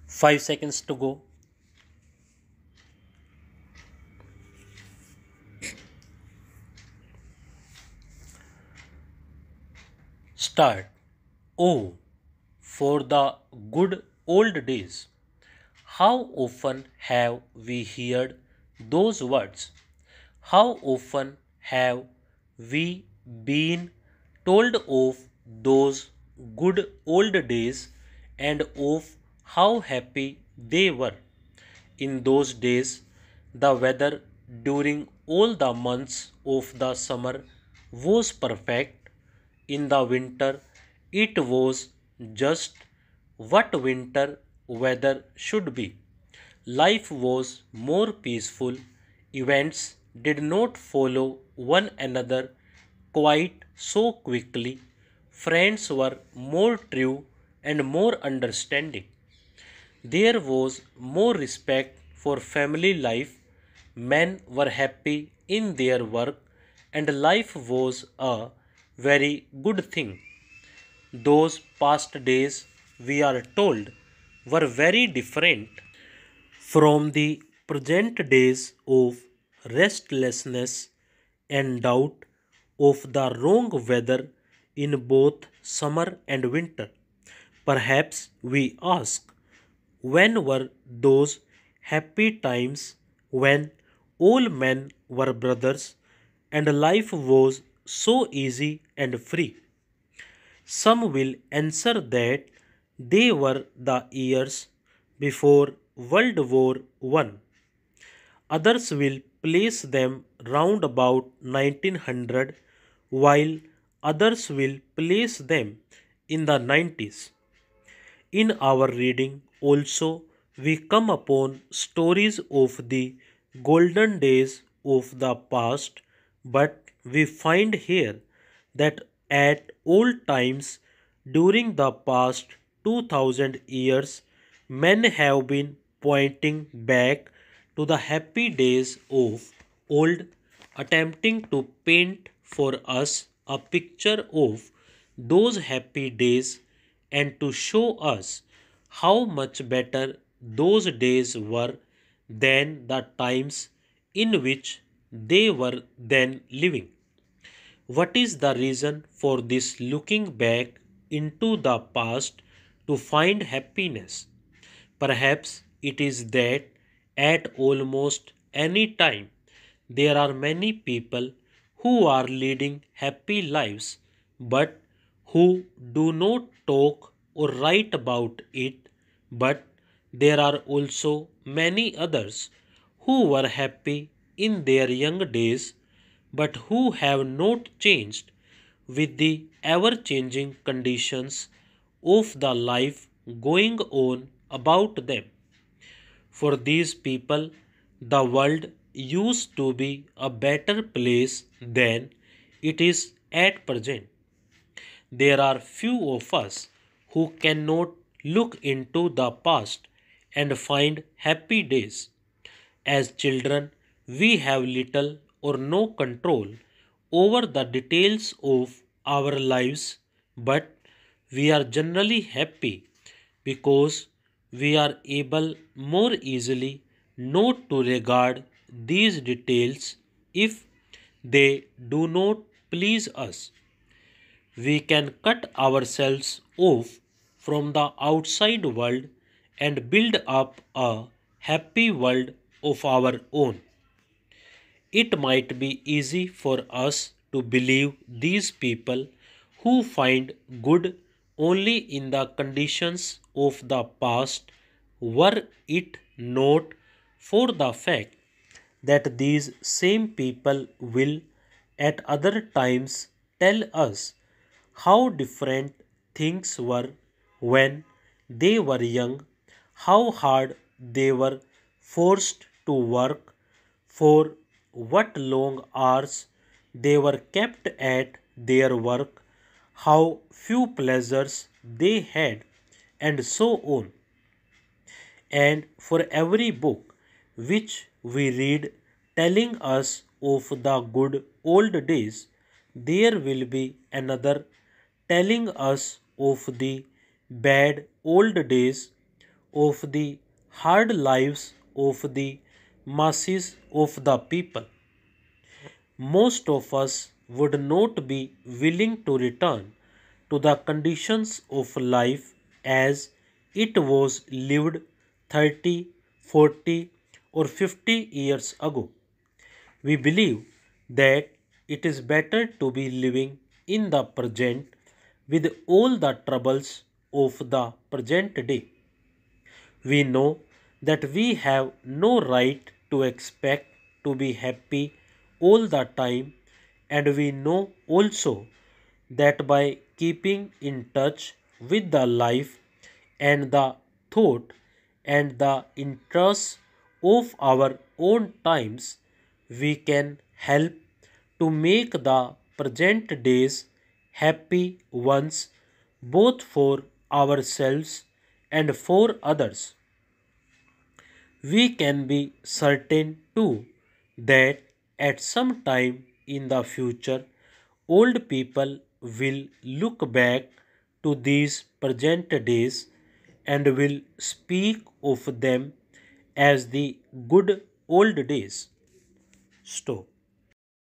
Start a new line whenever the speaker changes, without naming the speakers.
5 seconds to go. Start. Oh, for the good old days. How often have we heard those words? How often have we been told of those good old days and of how happy they were? In those days, the weather during all the months of the summer was perfect. In the winter, it was just what winter weather should be. Life was more peaceful. Events did not follow one another quite so quickly. Friends were more true and more understanding. There was more respect for family life. Men were happy in their work, and life was a very good thing. Those past days, we are told, were very different from the present days of restlessness and doubt, of the wrong weather in both summer and winter. Perhaps we ask, when were those happy times when all men were brothers and life was so easy and free? Some will answer that they were the years before World War One. Others will place them round about 1900, while others will place them in the 90s. In our reading also, we come upon stories of the golden days of the past, but we find here that at all times during the past 2000 years, men have been pointing back to the happy days of old, attempting to paint for us a picture of those happy days and to show us how much better those days were than the times in which they were then living. What is the reason for this looking back into the past to find happiness? Perhaps it is that at almost any time there are many people who are leading happy lives but who do not talk or write about it, but there are also many others who were happy in their young days but who have not changed with the ever changing conditions of the life going on about them. For these people, the world used to be a better place than it is at present. There are few of us who cannot look into the past and find happy days. As children, we have little or no control over the details of our lives, but we are generally happy because we are able more easily not to regard these details if they do not please us. We can cut ourselves off from the outside world and build up a happy world of our own. It might be easy for us to believe these people who find good only in the conditions of the past, were it not for the fact that these same people will at other times tell us how different things were when they were young, how hard they were forced to work, for what long hours they were kept at their work, how few pleasures they had, and so on. And for every book which we read telling us of the good old days, there will be another telling us of the bad old days, of the hard lives of the masses of the people. Most of us would not be willing to return to the conditions of life as it was lived 30, 40, or 50 years ago. We believe that it is better to be living in the present with all the troubles of the present day. We know that we have no right to expect to be happy all the time, and we know also that by keeping in touch with the life and the thought and the interests of our own times, we can help to make the present days happy ones both for ourselves and for others. We can be certain too that at some time in the future, old people will look back to these present days and will speak of them as the good old days. Stop.